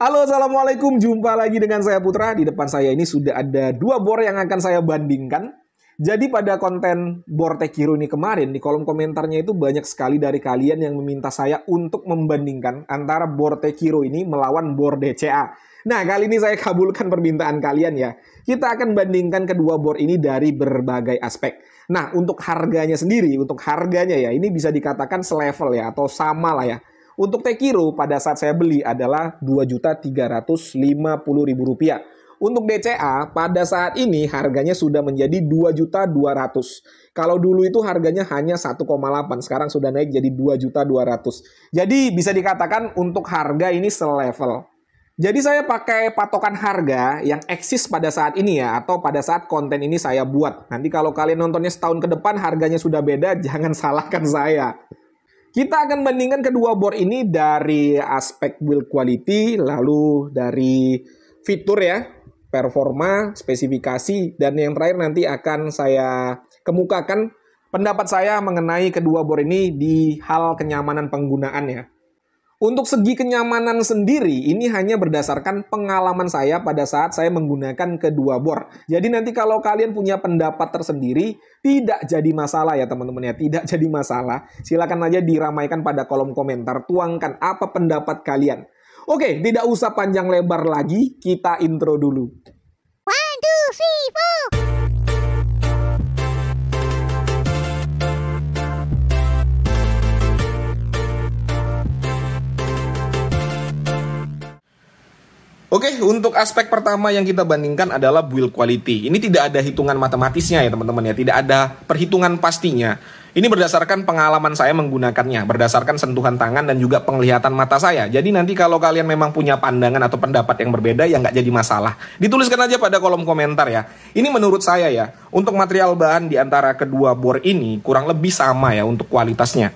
Halo, Assalamualaikum. Jumpa lagi dengan saya Putra. Di depan saya ini sudah ada dua bor yang akan saya bandingkan. Jadi pada konten bor Tekiro ini kemarin, di kolom komentarnya itu banyak sekali dari kalian yang meminta saya untuk membandingkan antara bor Tekiro ini melawan bor DCA. Nah, kali ini saya kabulkan permintaan kalian ya. Kita akan bandingkan kedua bor ini dari berbagai aspek. Nah, untuk harganya sendiri, ini bisa dikatakan selevel ya, atau sama lah ya. Untuk Tekiro pada saat saya beli adalah Rp2.350.000. Untuk DCA pada saat ini harganya sudah menjadi Rp2.200.000. Kalau dulu itu harganya hanya 1,8, sekarang sudah naik jadi Rp2.200.000. Jadi bisa dikatakan untuk harga ini selevel. Jadi saya pakai patokan harga yang eksis pada saat ini ya, atau pada saat konten ini saya buat. Nanti kalau kalian nontonnya setahun ke depan harganya sudah beda, jangan salahkan saya. Kita akan bandingkan kedua bor ini dari aspek build quality, lalu dari fitur ya, performa, spesifikasi, dan yang terakhir nanti akan saya kemukakan pendapat saya mengenai kedua bor ini di hal kenyamanan penggunaannya. Untuk segi kenyamanan sendiri, ini hanya berdasarkan pengalaman saya pada saat saya menggunakan kedua bor. Jadi nanti kalau kalian punya pendapat tersendiri, tidak jadi masalah ya teman-teman ya, tidak jadi masalah. Silakan aja diramaikan pada kolom komentar, tuangkan apa pendapat kalian. Oke, tidak usah panjang lebar lagi, kita intro dulu. 1, 2, 3, 4. Oke, untuk aspek pertama yang kita bandingkan adalah build quality. Ini tidak ada hitungan matematisnya ya teman-teman ya, tidak ada perhitungan pastinya. Ini berdasarkan pengalaman saya menggunakannya, berdasarkan sentuhan tangan dan juga penglihatan mata saya. Jadi nanti kalau kalian memang punya pandangan atau pendapat yang berbeda, ya nggak jadi masalah. Dituliskan aja pada kolom komentar ya. Ini menurut saya ya, untuk material bahan di antara kedua bor ini kurang lebih sama ya untuk kualitasnya.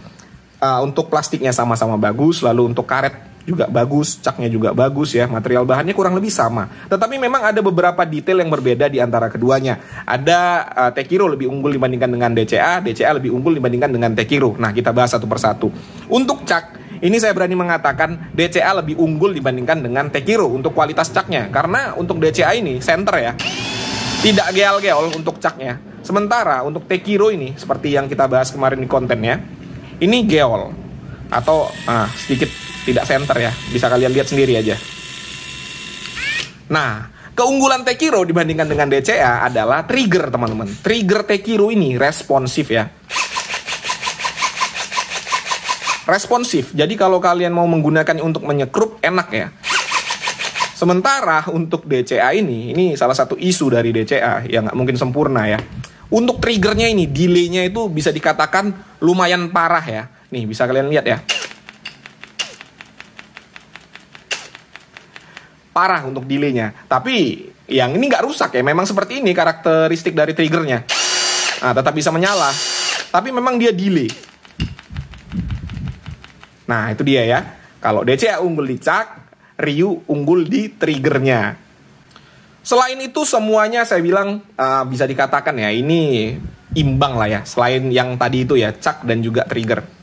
Untuk plastiknya sama-sama bagus, lalu untuk karet juga bagus, caknya juga bagus ya, material bahannya kurang lebih sama. Tetapi memang ada beberapa detail yang berbeda di antara keduanya. Ada Tekiro lebih unggul dibandingkan dengan DCA, DCA lebih unggul dibandingkan dengan Tekiro. Nah, kita bahas satu persatu. Untuk cak, ini saya berani mengatakan DCA lebih unggul dibandingkan dengan Tekiro untuk kualitas caknya. Karena untuk DCA ini center ya, tidak geol-geol untuk caknya. Sementara untuk Tekiro ini, seperti yang kita bahas kemarin di kontennya, ini geol atau sedikit tidak center ya, bisa kalian lihat sendiri aja. Nah, keunggulan Tekiro dibandingkan dengan DCA adalah trigger teman-teman. Trigger Tekiro ini responsif ya. Responsif, jadi kalau kalian mau menggunakannya untuk menyekrup enak ya. Sementara untuk DCA ini salah satu isu dari DCA yang nggak mungkin sempurna ya. Untuk triggernya ini, delay-nya itu bisa dikatakan lumayan parah ya. Nih, bisa kalian lihat ya. Parah untuk delay-nya. Tapi yang ini nggak rusak ya. Memang seperti ini karakteristik dari triggernya. Nah, tetap bisa menyala. Tapi memang dia delay. Nah, itu dia ya. Kalau DCA unggul di cak, Ryu unggul di triggernya. Selain itu semuanya saya bilang bisa dikatakan ya ini imbang lah ya. Selain yang tadi itu ya, cak dan juga trigger.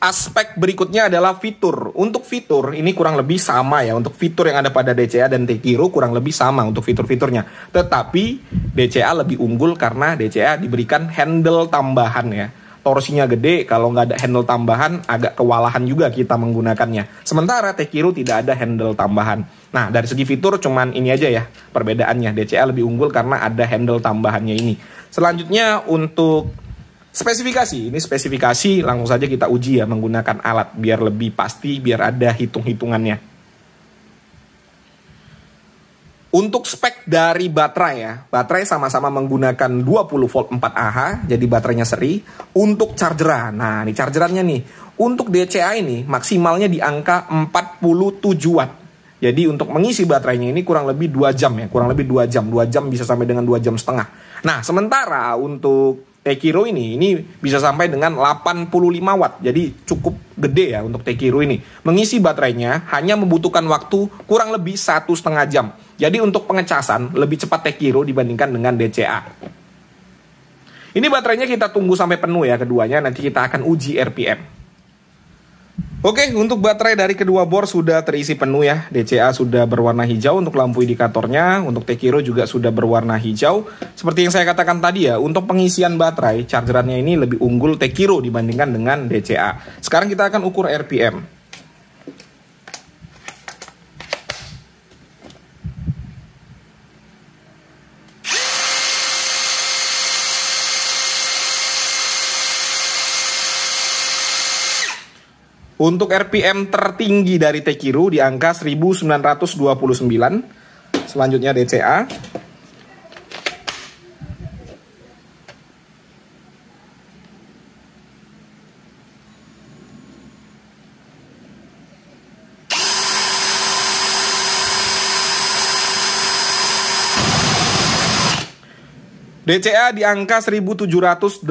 Aspek berikutnya adalah fitur. Untuk fitur ini kurang lebih sama ya. Untuk fitur yang ada pada DCA dan Tekiro kurang lebih sama untuk fitur-fiturnya. Tetapi DCA lebih unggul karena DCA diberikan handle tambahan ya. Torsinya gede, kalau nggak ada handle tambahan agak kewalahan juga kita menggunakannya. Sementara Tekiro tidak ada handle tambahan. Nah, dari segi fitur cuman ini aja ya perbedaannya. DCA lebih unggul karena ada handle tambahannya ini. Selanjutnya untuk spesifikasi. Ini spesifikasi langsung saja kita uji ya menggunakan alat biar lebih pasti, biar ada hitung-hitungannya. Untuk spek dari baterai ya, baterai sama-sama menggunakan 20 volt 4Ah, jadi baterainya seri. Untuk chargeran, nah ini chargerannya nih. Untuk DCA ini maksimalnya di angka 47 watt. Jadi untuk mengisi baterainya ini kurang lebih 2 jam ya, kurang lebih 2 jam. 2 jam bisa sampai dengan 2 jam setengah. Nah, sementara untuk Tekiro ini bisa sampai dengan 85 watt. Jadi cukup gede ya untuk Tekiro ini. Mengisi baterainya hanya membutuhkan waktu kurang lebih 1,5 jam. Jadi untuk pengecasan lebih cepat Tekiro dibandingkan dengan DCA. Ini baterainya kita tunggu sampai penuh ya keduanya. Nanti kita akan uji RPM. Oke, untuk baterai dari kedua bor sudah terisi penuh ya. DCA sudah berwarna hijau untuk lampu indikatornya, untuk Tekiro juga sudah berwarna hijau. Seperti yang saya katakan tadi ya, untuk pengisian baterai, chargerannya ini lebih unggul Tekiro dibandingkan dengan DCA. Sekarang kita akan ukur RPM. Untuk RPM tertinggi dari Tekiro di angka 1929. Selanjutnya DCA. DCA di angka 1780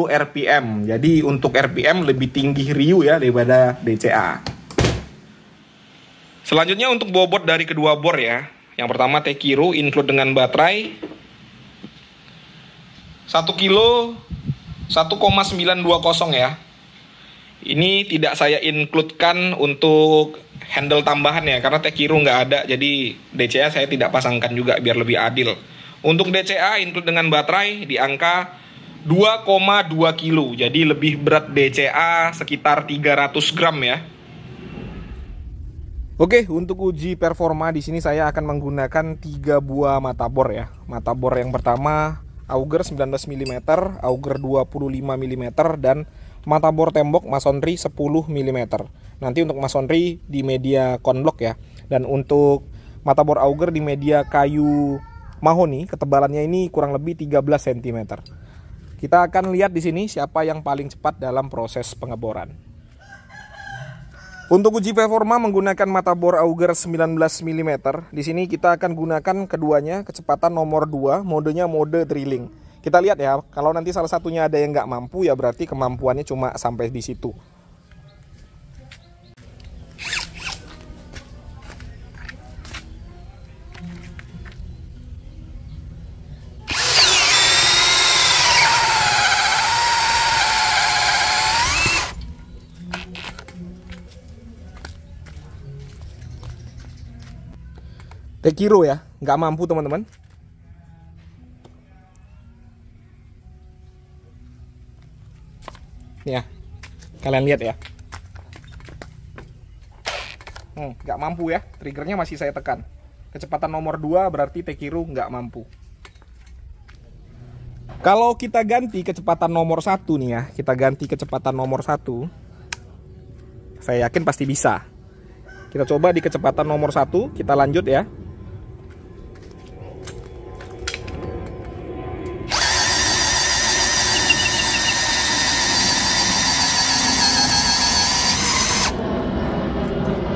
RPM. Jadi untuk RPM lebih tinggi Ryu ya daripada DCA. Selanjutnya untuk bobot dari kedua bor ya. Yang pertama Tekiro include dengan baterai 1 kilo 1,920 ya. Ini tidak saya includekan untuk handle tambahan ya, karena Tekiro nggak ada, jadi DCA saya tidak pasangkan juga biar lebih adil. Untuk DCA include dengan baterai di angka 2,2 kilo. Jadi lebih berat DCA sekitar 300 gram ya. Oke, untuk uji performa di sini saya akan menggunakan 3 buah mata bor ya. Mata bor yang pertama Auger 19 mm, Auger 25 mm, dan mata bor tembok masonry 10 mm. Nanti untuk masonry di media konblok ya. Dan untuk mata bor Auger di media kayu mahoni, ketebalannya ini kurang lebih 13 cm. Kita akan lihat di sini siapa yang paling cepat dalam proses pengeboran. Untuk uji performa menggunakan mata bor Auger 19 mm. Di sini kita akan gunakan keduanya, kecepatan nomor 2, modenya mode drilling. Kita lihat ya, kalau nanti salah satunya ada yang nggak mampu ya berarti kemampuannya cuma sampai di situ. Tekiro ya, nggak mampu teman-teman. Nih ya, kalian lihat ya. Nggak mampu ya, triggernya masih saya tekan. Kecepatan nomor 2 berarti Tekiro nggak mampu. Kalau kita ganti kecepatan nomor 1 nih ya, kita ganti kecepatan nomor 1, saya yakin pasti bisa. Kita coba di kecepatan nomor 1, kita lanjut ya.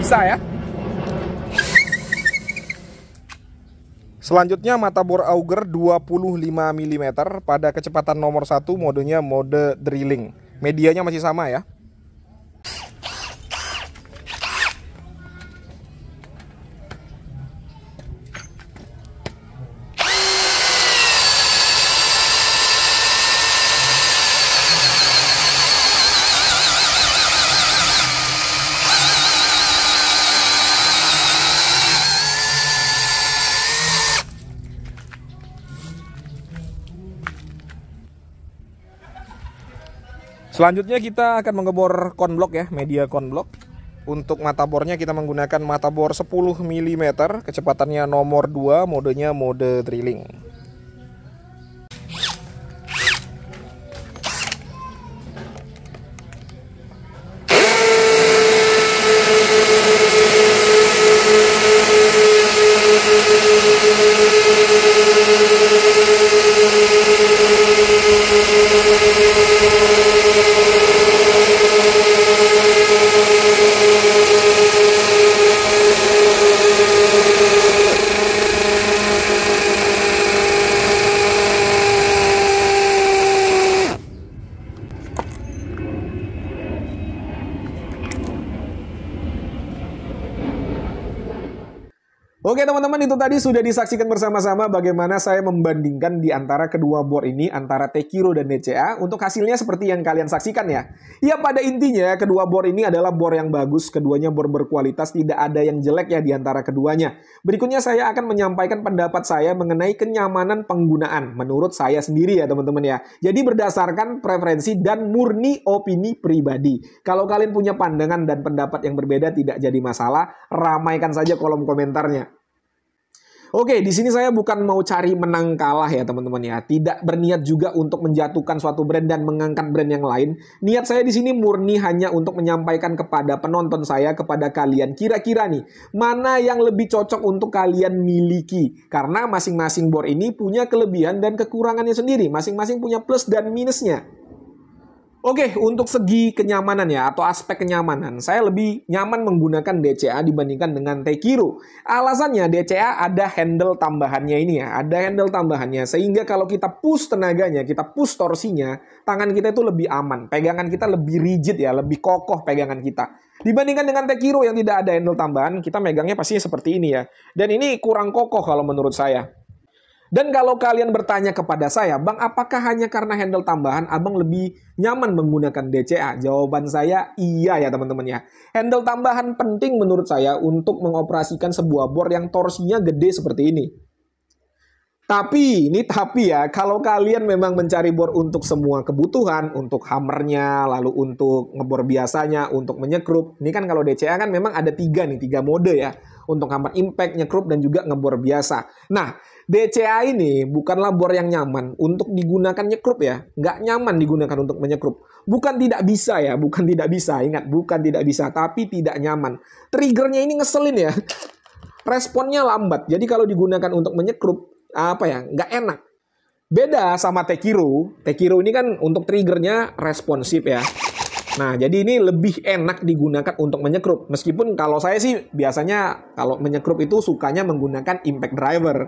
Bisa ya. Selanjutnya mata bor Auger 25 mm pada kecepatan nomor 1, modenya mode drilling. Medianya masih sama ya. Selanjutnya kita akan mengebor konblok ya, media konblok. Untuk mata bornya kita menggunakan mata bor 10 mm, kecepatannya nomor 2, modenya mode drilling. Oke teman-teman, itu tadi sudah disaksikan bersama-sama bagaimana saya membandingkan di antara kedua bor ini, antara Tekiro dan DCA. Untuk hasilnya seperti yang kalian saksikan ya. Ya pada intinya kedua bor ini adalah bor yang bagus, keduanya bor berkualitas, tidak ada yang jelek ya di antara keduanya. Berikutnya saya akan menyampaikan pendapat saya mengenai kenyamanan penggunaan menurut saya sendiri ya teman-teman ya. Jadi berdasarkan preferensi dan murni opini pribadi. Kalau kalian punya pandangan dan pendapat yang berbeda tidak jadi masalah, ramaikan saja kolom komentarnya. Oke, di sini saya bukan mau cari menang kalah ya teman-teman ya. Tidak berniat juga untuk menjatuhkan suatu brand dan mengangkat brand yang lain. Niat saya di sini murni hanya untuk menyampaikan kepada penonton saya, kepada kalian, kira-kira nih, mana yang lebih cocok untuk kalian miliki. Karena masing-masing bor ini punya kelebihan dan kekurangannya sendiri. Masing-masing punya plus dan minusnya. Oke, untuk segi kenyamanan ya, atau aspek kenyamanan, saya lebih nyaman menggunakan DCA dibandingkan dengan Tekiro. Alasannya DCA ada handle tambahannya ini ya, ada handle tambahannya. Sehingga kalau kita push tenaganya, kita push torsinya, tangan kita itu lebih aman. Pegangan kita lebih rigid ya, lebih kokoh pegangan kita. Dibandingkan dengan Tekiro yang tidak ada handle tambahan, kita megangnya pastinya seperti ini ya. Dan ini kurang kokoh kalau menurut saya. Dan kalau kalian bertanya kepada saya, Bang, apakah hanya karena handle tambahan Abang lebih nyaman menggunakan DCA? Jawaban saya iya ya teman-teman ya. Handle tambahan penting menurut saya untuk mengoperasikan sebuah bor yang torsinya gede seperti ini. Tapi ya, kalau kalian memang mencari bor untuk semua kebutuhan, untuk hammernya, lalu untuk ngebor biasanya, untuk menyekrup. Ini kan kalau DCA kan memang ada tiga mode ya. Untuk hammer impact, nyekrup, dan juga ngebor biasa. Nah, DCA ini bukanlah bor yang nyaman untuk digunakan nyekrup ya. Nggak nyaman digunakan untuk menyekrup. Bukan tidak bisa ya, bukan tidak bisa. Ingat, bukan tidak bisa, tapi tidak nyaman. Triggernya ini ngeselin ya. Responnya lambat. Jadi kalau digunakan untuk menyekrup, nggak enak. Beda sama Tekiro. Tekiro ini kan untuk triggernya responsif ya. Nah, jadi ini lebih enak digunakan untuk menyekrup. Meskipun kalau saya sih biasanya kalau menyekrup itu sukanya menggunakan impact driver.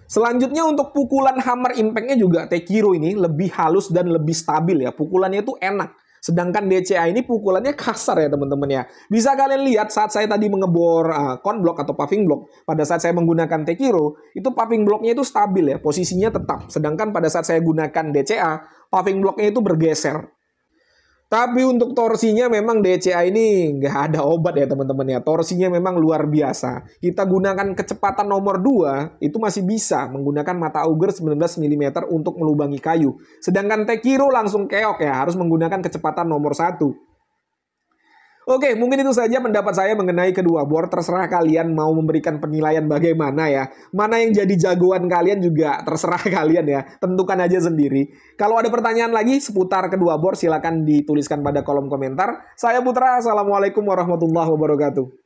Selanjutnya untuk pukulan hammer impact-nya juga Tekiro ini lebih halus dan lebih stabil ya. Pukulannya itu enak. Sedangkan DCA ini pukulannya kasar ya teman-teman ya. Bisa kalian lihat saat saya tadi mengebor con block atau puffing block. Pada saat saya menggunakan Tekiro, itu puffing blocknya itu stabil ya. Posisinya tetap. Sedangkan pada saat saya gunakan DCA, puffing blocknya itu bergeser. Tapi untuk torsinya memang DCA ini nggak ada obat ya teman-teman ya. Torsinya memang luar biasa. Kita gunakan kecepatan nomor 2, itu masih bisa menggunakan mata auger 19 mm untuk melubangi kayu. Sedangkan Tekiro langsung keok ya, harus menggunakan kecepatan nomor 1. Oke, mungkin itu saja pendapat saya mengenai kedua bor. Terserah kalian mau memberikan penilaian bagaimana ya. Mana yang jadi jagoan kalian juga terserah kalian ya. Tentukan aja sendiri. Kalau ada pertanyaan lagi seputar kedua bor, silakan dituliskan pada kolom komentar. Saya Putra, Assalamualaikum warahmatullahi wabarakatuh.